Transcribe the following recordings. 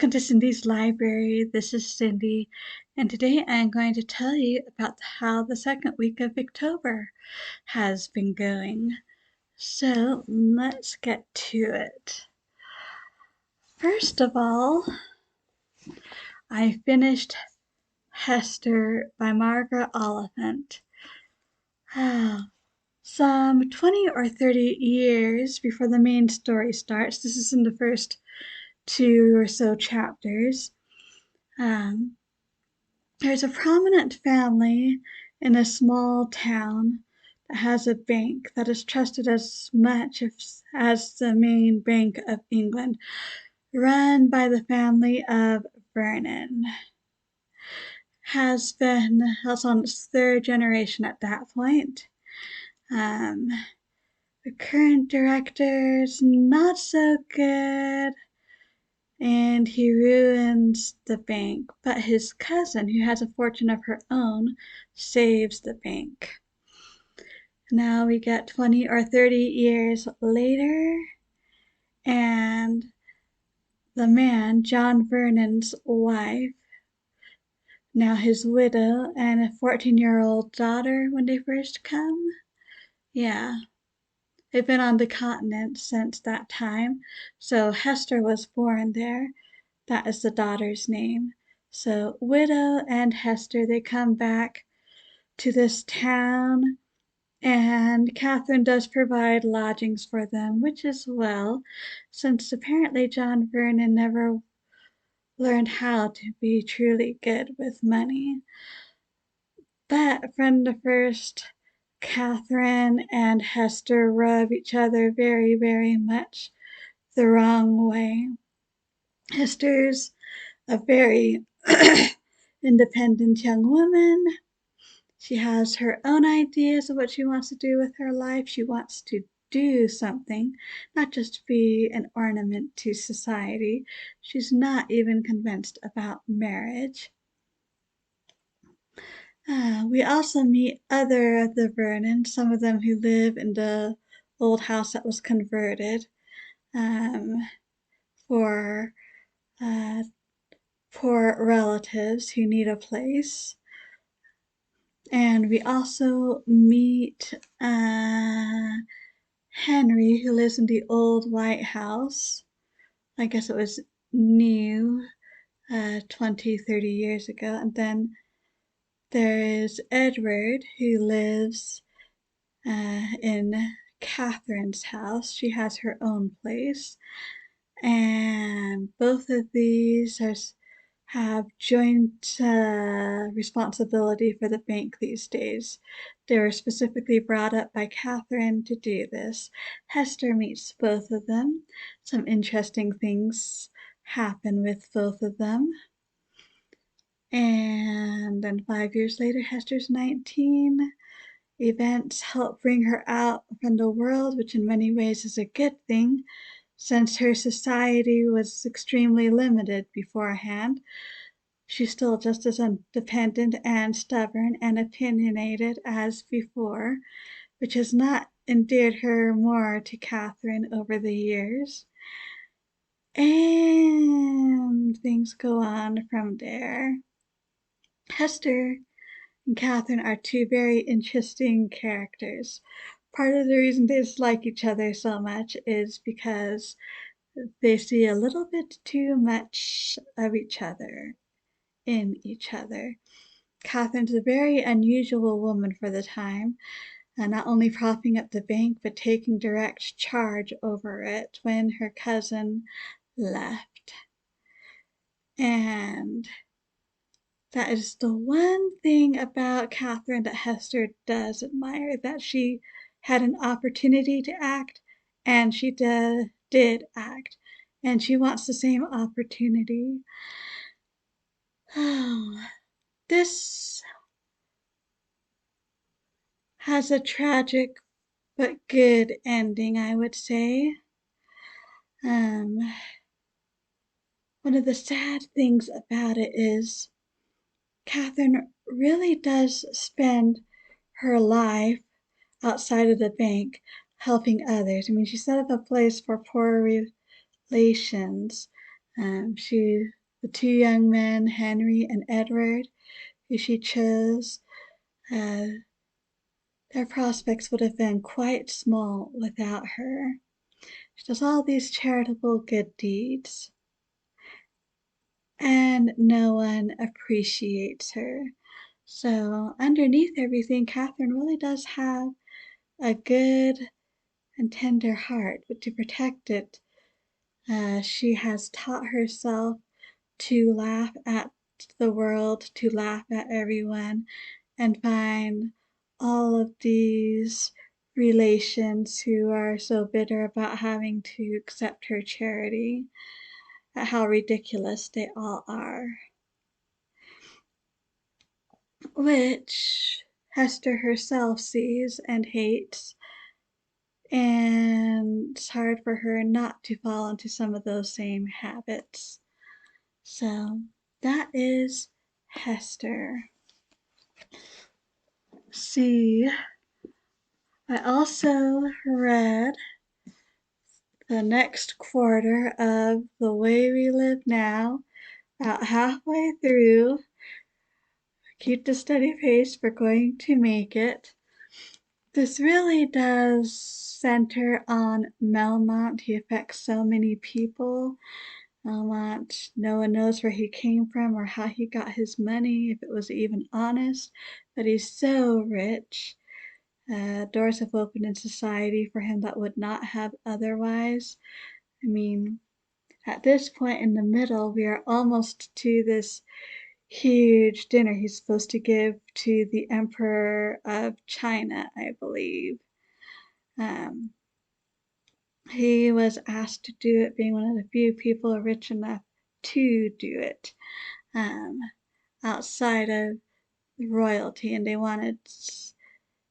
Welcome to Cindy's Library. This is Cindy, and today I'm going to tell you about how the second week of Victober has been going. So let's get to it. First of all, I finished Hester by Margaret Oliphant. Some 20 or 30 years before the main story starts, this is in the first 2 or so chapters, there's a prominent family in a small town that has a bank that is trusted as much as the main Bank of England, run by the family of Vernon. Has been, that's on its third generation at that point. The current director's not so good, and he ruins the bank, but his cousin, who has a fortune of her own, saves the bank. Now we get 20 or 30 years later, and the man, John Vernon's wife, now his widow, and a 14-year-old daughter when they first come. Yeah, they've been on the continent since that time, so Hester was born there. That is the daughter's name. So Widow and Hester, they come back to this town, and Catherine does provide lodgings for them, which is well, since apparently John Vernon never learned how to be truly good with money. But from the first, Catherine and Hester rub each other very, very much the wrong way. Hester's a very independent young woman. She has her own ideas of what she wants to do with her life. She wants to do something, not just be an ornament to society. She's not even convinced about marriage. We also meet other of the Vernons, some of them who live in the old house that was converted for poor relatives who need a place. And we also meet Henry, who lives in the old White House. I guess it was new 20, 30 years ago. And then there is Edward, who lives in Catherine's house. She has her own place. And both of these have joint responsibility for the bank these days. They were specifically brought up by Catherine to do this. Hester meets both of them. Some interesting things happen with both of them. And then 5 years later, Hester's 19. Events help bring her out from the world, which in many ways is a good thing, since her society was extremely limited beforehand. She's still just as independent and stubborn and opinionated as before, which has not endeared her more to Catherine over the years. And things go on from there. Hester and Catherine are two very interesting characters. Part of the reason they dislike each other so much is because they see a little bit too much of each other in each other. Catherine's a very unusual woman for the time, not only propping up the bank, but taking direct charge over it when her cousin left. And that is the one thing about Catherine that Hester does admire, that she had an opportunity to act, and she did act, and she wants the same opportunity. Oh, this has a tragic but good ending, I would say. One of the sad things about it is Catherine really does spend her life outside of the bank helping others. I mean, she set up a place for poor relations The two young men, Henry and Edward, who she chose, their prospects would have been quite small without her. She does all these charitable good deeds, and no one appreciates her. So underneath everything, Catherine really does have a good and tender heart, but to protect it, she has taught herself to laugh at the world, to laugh at everyone, and find all of these relations who are so bitter about having to accept her charity, at how ridiculous they all are. Which Hester herself sees and hates, and it's hard for her not to fall into some of those same habits. So that is Hester. See, I also read the next quarter of The Way We Live Now, about halfway through. Keep the steady pace, we're going to make it. This really does center on Melmont. He affects so many people. Melmont, no one knows where he came from or how he got his money, if it was even honest, but he's so rich. Doors have opened in society for him that would not have otherwise. I mean, at this point in the middle, we are almost to this huge dinner he's supposed to give to the Emperor of China, I believe. He was asked to do it, being one of the few people rich enough to do it, outside of royalty, and they wanted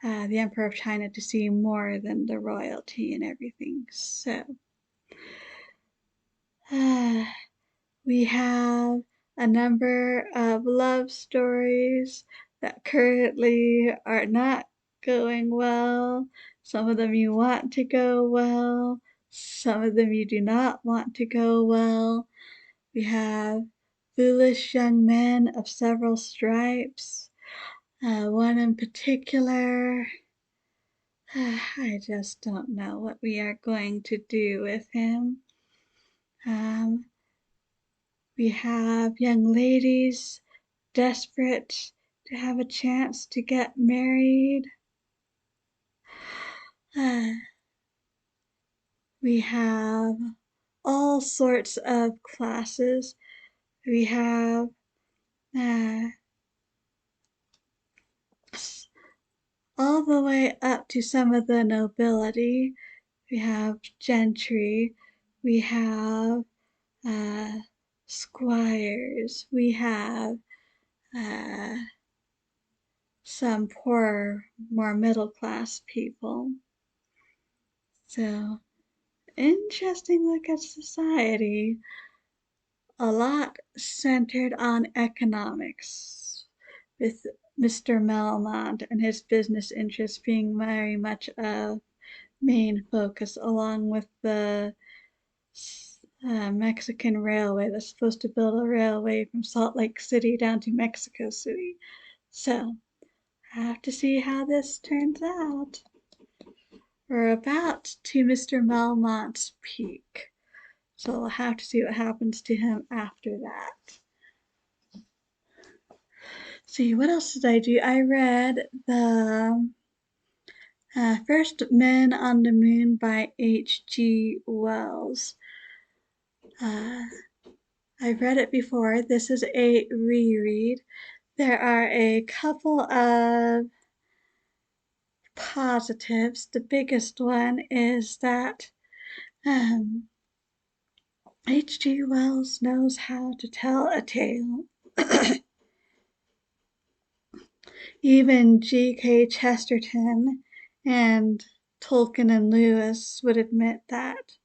the Emperor of China to see more than the royalty and everything. So we have a number of love stories that currently are not going well. Some of them you want to go well, some of them you do not want to go well. We have foolish young men of several stripes. One in particular, I just don't know what we are going to do with him. We have young ladies desperate to have a chance to get married. We have all sorts of classes. We have all the way up to some of the nobility. We have gentry. We have squires. We have some poor, more middle class people. So, interesting look at society. A lot centered on economics, with Mr. Melmont and his business interests being very much a main focus, along with the Mexican railway that's supposed to build a railway from Salt Lake City down to Mexico City. So, I have to see how this turns out. We're about to Mr. Melmont's peak, so we'll have to see what happens to him after that. See, what else did I do? I read the First Men on the Moon by H.G. Wells. I've read it before. This is a reread. There are a couple of positives. The biggest one is that H.G. Wells knows how to tell a tale. Even G.K. Chesterton and Tolkien and Lewis would admit that.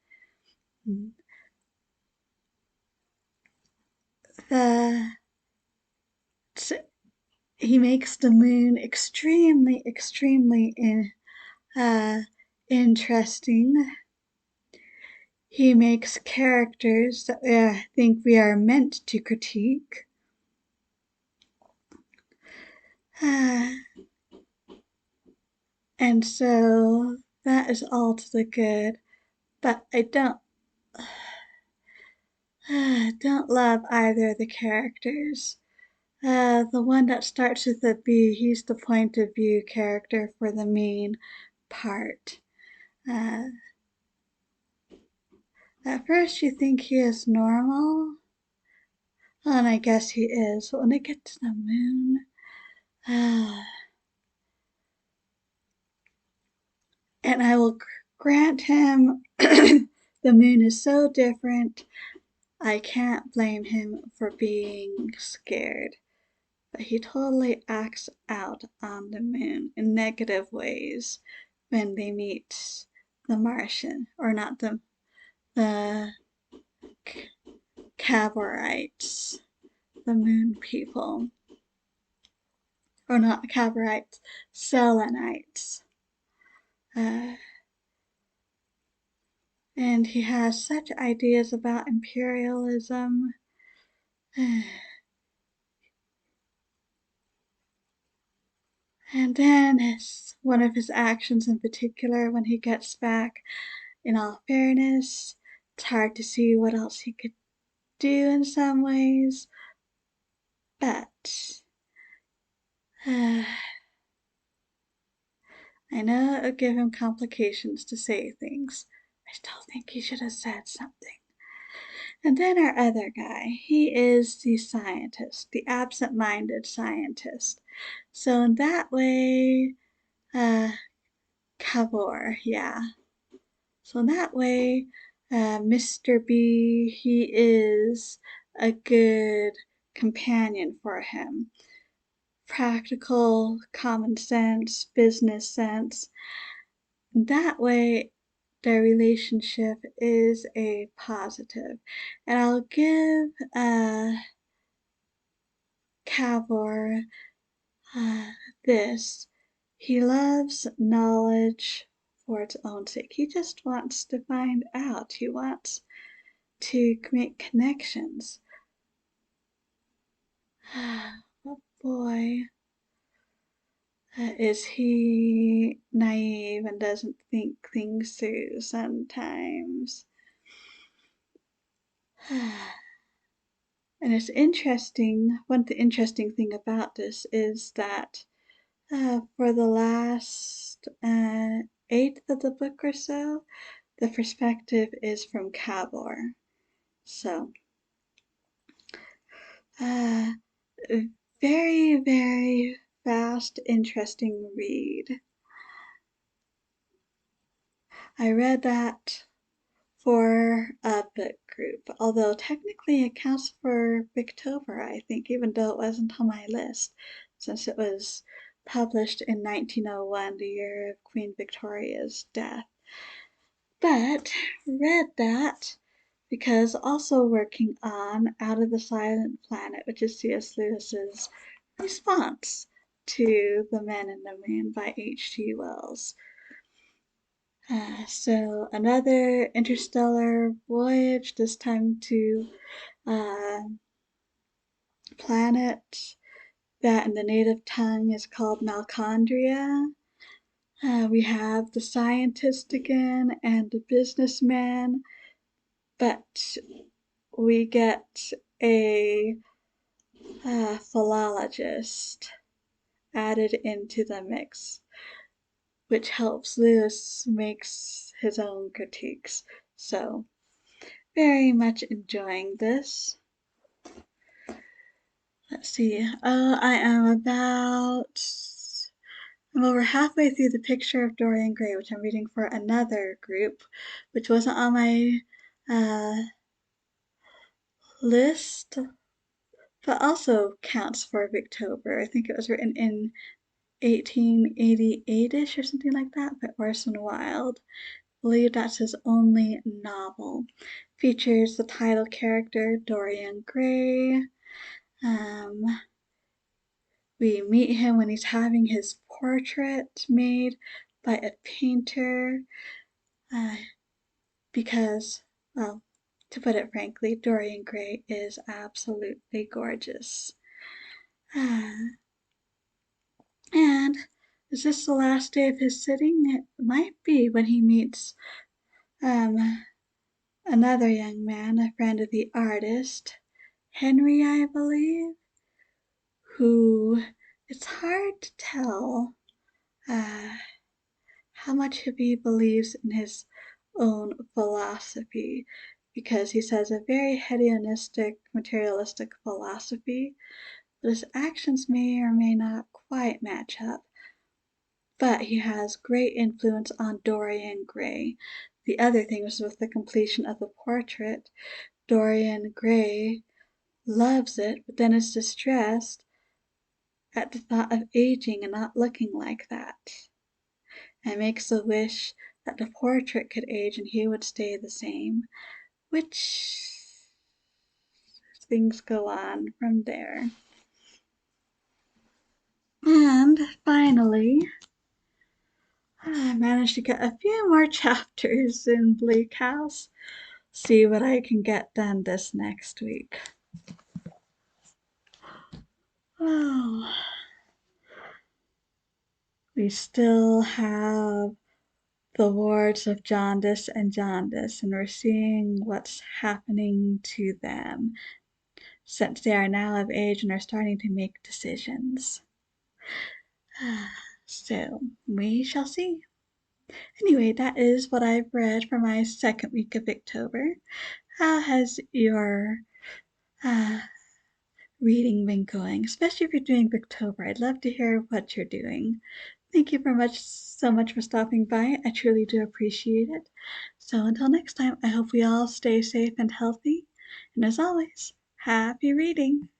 He makes the moon extremely, extremely interesting. he makes characters that I think we are meant to critique. And so that is all to the good. But I don't love either of the characters. The one that starts with a B, he's the point of view character for the main part. At first you think he is normal, and I guess he is, but when they get to the moon, and I will grant him the moon is so different, I can't blame him for being scared. But he totally acts out on the moon in negative ways when they meet the Martian, or not the Caborites, the moon people. Or not Caborites, Selenites. And he has such ideas about imperialism. And then one of his actions in particular, when he gets back, in all fairness, it's hard to see what else he could do in some ways, but I know it would give him complications to say things. I still think he should have said something. And then our other guy, he is the scientist, the absent-minded scientist. So in that way, Cavour, yeah. So in that way, Mr. B, he is a good companion for him. Practical, common sense, business sense. That way, their relationship is a positive. And I'll give Cavour this. He loves knowledge for its own sake. He just wants to find out. He wants to make connections. But boy, is he naive and doesn't think things through sometimes. And it's interesting, the interesting thing about this is that for the last eighth of the book or so, the perspective is from Cavour. So, very, very fast, interesting read. I read that for a book group, although technically it counts for Victober, I think, even though it wasn't on my list, since it was published in 1901, the year of Queen Victoria's death. But read that because also working on Out of the Silent Planet, which is C.S. Lewis's response to The Man in the Moon by H.G. Wells. So another interstellar voyage, this time to a planet that in the native tongue is called Malcondria. We have the scientist again and the businessman, but we get a philologist added into the mix, which helps Lewis makes his own critiques. So, very much enjoying this. Let's see. I'm over halfway through The Picture of Dorian Gray, which I'm reading for another group, which wasn't on my list, but also counts for Victober. I think it was written in 1888-ish or something like that by Orson Wilde. I believe that's his only novel. Features the title character Dorian Gray. We meet him when he's having his portrait made by a painter because Well, to put it frankly, Dorian Gray is absolutely gorgeous. And is this the last day of his sitting? It might be when he meets um, another young man, a friend of the artist, Henry, I believe, who it's hard to tell uh, how much of he believes in his own philosophy, because he says a very hedonistic, materialistic philosophy, but his actions may or may not quite match up. But he has great influence on Dorian Gray. The other thing was with the completion of the portrait. Dorian Gray loves it, but then is distressed at the thought of aging and not looking like that, and makes a wish that the portrait could age and he would stay the same, which things go on from there. And finally, I managed to get a few more chapters in Bleak House. See what I can get done this next week. Oh, we still have the wards of jaundice and jaundice, and we're seeing what's happening to them since they are now of age and are starting to make decisions. So, we shall see. Anyway, that is what I've read for my second week of Victober. How has your uh, reading been going? Especially if you're doing Victober. I'd love to hear what you're doing. Thank you so much for stopping by. I truly do appreciate it. So until next time, I hope we all stay safe and healthy. And as always, happy reading.